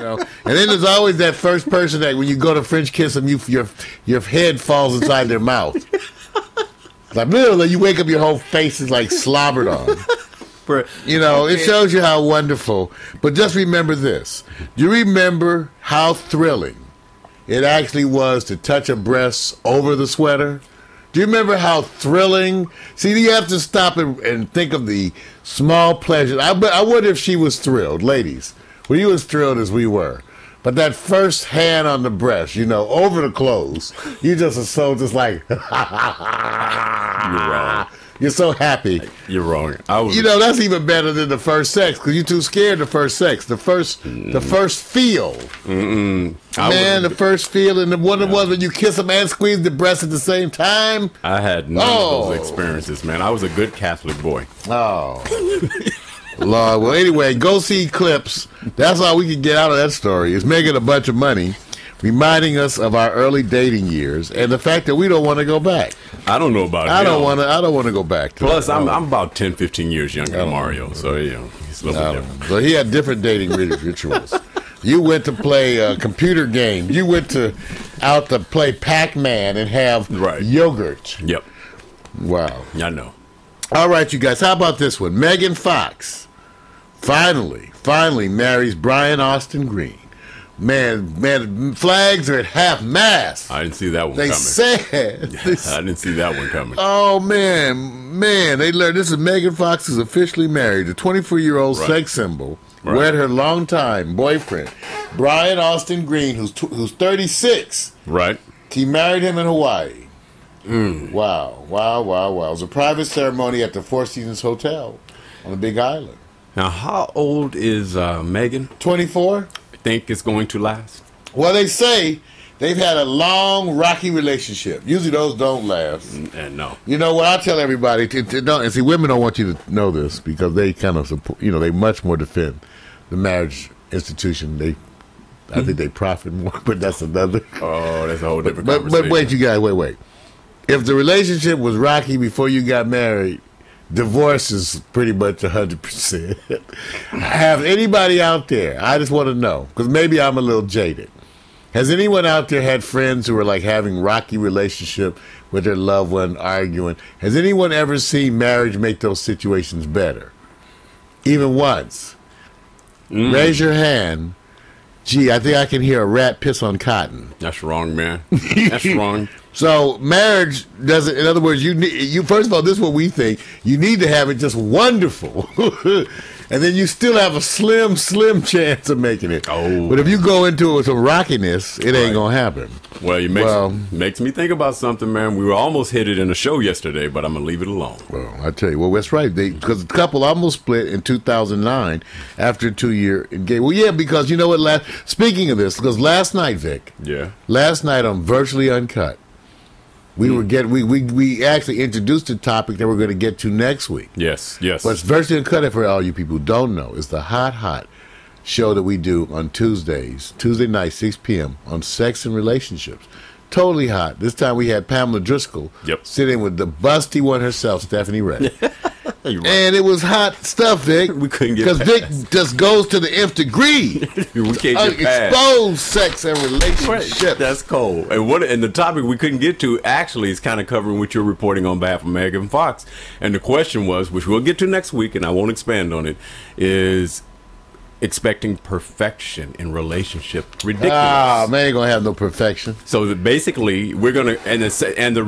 And then there's always that first person that when you go to French kiss them, your head falls inside their mouth. Like literally, you wake up, your whole face is like slobbered on. It shows you how wonderful. But just remember this. Do you remember how thrilling it actually was to touch a breast over the sweater? Do you remember how thrilling? See, you have to stop and think of the small pleasures. I wonder if she was thrilled. Ladies, were you as thrilled as we were? But that first hand on the breast, over the clothes, you just are so just like, you're wrong. You're so happy. You're wrong. That's even better than the first sex because you're too scared of the first sex. The first feel. Man, the first feel, and the one was when you kiss a man, squeeze the breast at the same time. I had none of those experiences, man. I was a good Catholic boy. Oh. Lord. Well, anyway, go see clips. That's all we can get out of that story. It's making a bunch of money, reminding us of our early dating years and the fact that we don't want to go back. I don't know about it. I don't want to go back to Plus, I'm about 10, 15 years younger than Mario, so he's a little bit different. So he had different dating rituals. You went to play computer games. You went out to play Pac-Man and have yogurt. Yep. Wow. I know. All right, you guys. How about this one? Megan Fox finally marries Brian Austin Green. Man, flags are at half mast. I didn't see that one coming. I didn't see that one coming. Oh, man, they learned this is Megan Fox is officially married. The 24-year-old sex symbol wed her longtime boyfriend, Brian Austin Green, who's 36. Right. He married him in Hawaii. Wow. It was a private ceremony at the Four Seasons Hotel on the Big Island. Now, how old is Megan? 24. Think it's going to last? Well, they say they've had a long, rocky relationship. Usually those don't last. And no. You know what? I tell everybody, and see, women don't want you to know this because they kind of support, they much more defend the marriage institution. I think they profit more, but that's another. Oh, that's a whole different conversation. But wait, you guys, wait. If the relationship was rocky before you got married, divorce is pretty much 100%. Have anybody out there, I just want to know, because maybe I'm a little jaded. Has anyone out there had friends who were like having rocky relationship with their loved one, arguing? Has anyone ever seen marriage make those situations better? Even once? Raise your hand. Gee, I think I can hear a rat piss on cotton. That's wrong, man. That's wrong. So marriage doesn't. In other words, you first of all, this is what we think. You need to have it just wonderful, and then you still have a slim chance of making it. Oh, but if you go into it with some rockiness, it ain't gonna happen. Well, makes me think about something, man. We were almost hit it in a show yesterday, but I'm gonna leave it alone. Well, I tell you, well, that's right. Because the couple almost split in 2009 after a 2-year engagement. Well, yeah, because you know what? Speaking of this, because last night, Vic. Yeah. Last night on Virtually Uncut. We actually introduced a topic that we're going to get to next week. Yes. But it's Virtually Uncut, for all you people who don't know, is the hot show that we do on Tuesday night, 6 p.m. on sex and relationships. Totally hot. This time we had Pamela Driscoll sitting with the busty one herself, Stephanie Ray. Right. And it was hot stuff, Vic. We couldn't get because Vic just goes to the nth degree. We can't get past. Expose sex and relationships. Right. That's cold. And the topic we couldn't get to actually is kind of covering what you're reporting on behalf of Megan Fox. And the question was, which we'll get to next week, and I won't expand on it, is expecting perfection in relationship ridiculous. Ah, man, ain't gonna have no perfection. So basically, we're gonna and the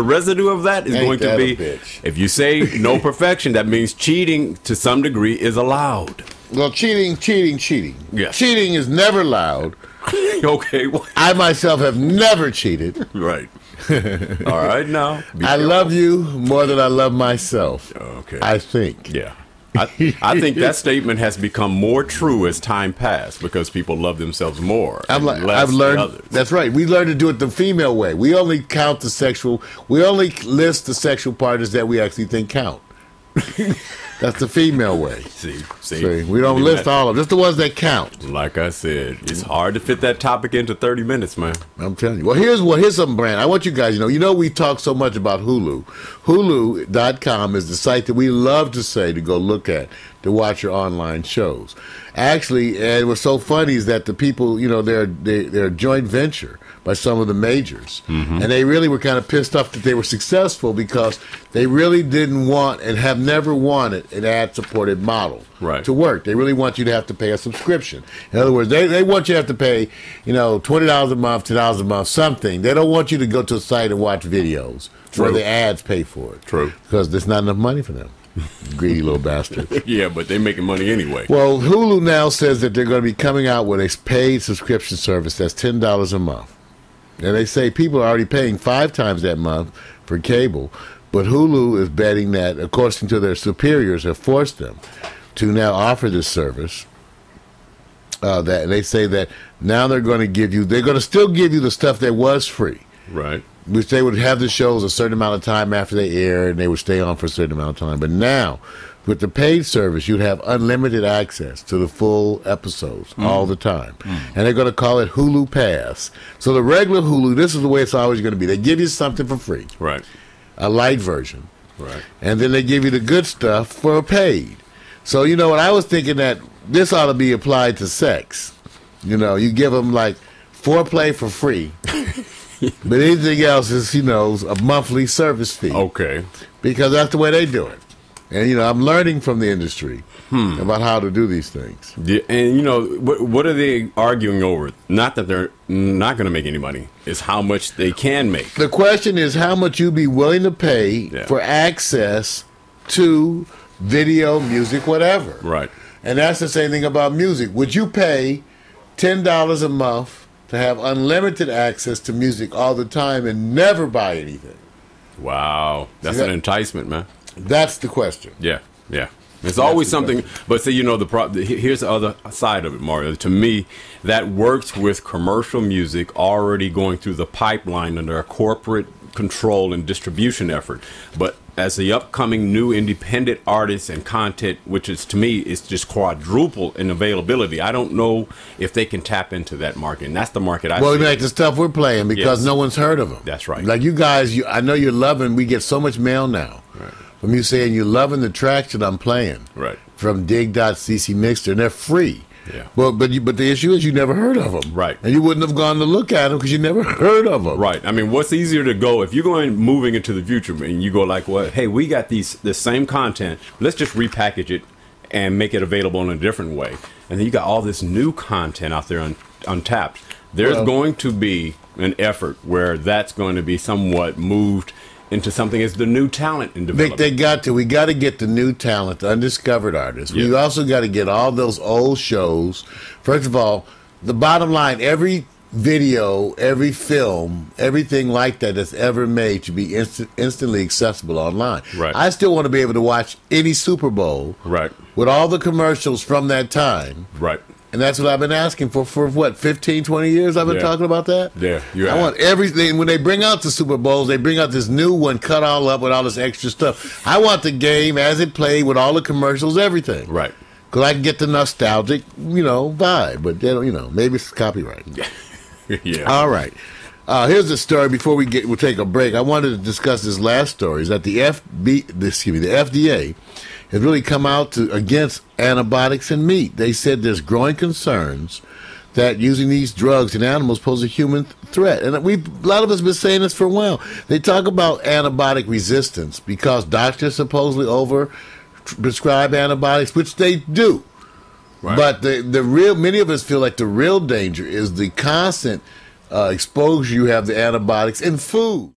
residue of that is going to be if you say no perfection, that means cheating to some degree is allowed. Well, cheating. Yes. Cheating is never allowed. Okay. I myself have never cheated. Right. All right. Now I love you more than I love myself. Okay. I think. Yeah. I think that statement has become more true as time passed because people love themselves more. I've learned. Others. That's right. We learned to do it the female way. We only list the sexual partners that we actually think count. That's the female way. See, we don't list all of them. Just the ones that count. Like I said, it's hard to fit that topic into 30 minutes, man. I'm telling you. Well, here's some brand. I want you guys, we talk so much about Hulu. Hulu.com is the site that we love to say to go look at to watch your online shows. Actually, and what's so funny is that the people, they're a joint venture by some of the majors. Mm-hmm. And they really were kind of pissed off that they were successful because they really didn't want and have never wanted an ad-supported model to work. They really want you to have to pay a subscription. In other words, they want you to have to pay, $20 a month, $10 a month, something. They don't want you to go to a site and watch videos where the ads pay for it. True. Because there's not enough money for them. Greedy little bastards. Yeah, but they're making money anyway. Well, Hulu now says that they're going to be coming out with a paid subscription service that's $10 a month. And they say people are already paying 5 times that month for cable, but Hulu is betting that, according to their superiors, have forced them to now offer this service. That they say that now they're going to still give you the stuff that was free. Right. Which they would have the shows a certain amount of time after they air, and they would stay on for a certain amount of time. But now, with the paid service, you'd have unlimited access to the full episodes all the time. And they're going to call it Hulu Pass. So the regular Hulu, this is the way it's always going to be. They give you something for free. Right. A light version. Right. And then they give you the good stuff for paid. So, what I was thinking that this ought to be applied to sex. You give them, like, foreplay for free. But anything else is, a monthly service fee. Okay. Because that's the way they do it. And, I'm learning from the industry about how to do these things. Yeah, and, what are they arguing over? Not that they're not going to make any money. It's how much they can make. The question is how much you'd be willing to pay for access to video, music, whatever. Right. And that's the same thing about music. Would you pay $10 a month to have unlimited access to music all the time and never buy anything? Wow. That's an enticement, man. That's the question. Yeah. It's always something, but see, here's the other side of it, Mario. To me, that works with commercial music already going through the pipeline under a corporate control and distribution effort. But as the upcoming new independent artists and content, which is, to me, is just quadruple in availability, I don't know if they can tap into that market. And that's the market I see. Well, like the stuff we're playing because no one's heard of them. That's right. Like you guys, I know you're loving, we get so much mail now. Right. From you saying you're loving the tracks that I'm playing. Right. From dig.cc Mixter, and they're free. Yeah. But the issue is you never heard of them. Right. And you wouldn't have gone to look at them because you never heard of them. Right. I mean, what's easier to go if you're moving into the future and you go like, well, hey, we got this same content. Let's just repackage it and make it available in a different way. And then you got all this new content out there untapped. There's going to be an effort where that's going to be somewhat moved into something as the new talent in development. We got to get the new talent, the undiscovered artists. We also got to get all those old shows. First of all, the bottom line, every video, every film, everything like that that's ever made should be instantly accessible online. Right. I still want to be able to watch any Super Bowl with all the commercials from that time. Right. And that's what I've been asking for what, 15, 20 years I've been talking about that? Yeah. I want everything. When they bring out the Super Bowls, they bring out this new one cut all up with all this extra stuff. I want the game as it played with all the commercials, everything. Right. Because I can get the nostalgic, vibe. But, they don't, maybe it's copyright. Yeah. All right. Here's the story before we'll take a break. I wanted to discuss this last story, is that the FDA has really come out against antibiotics in meat. They said there's growing concerns that using these drugs in animals pose a human threat. And a lot of us have been saying this for a while. They talk about antibiotic resistance because doctors supposedly over-prescribe antibiotics, which they do. Right. But many of us feel like the real danger is the constant exposure you have to antibiotics in food.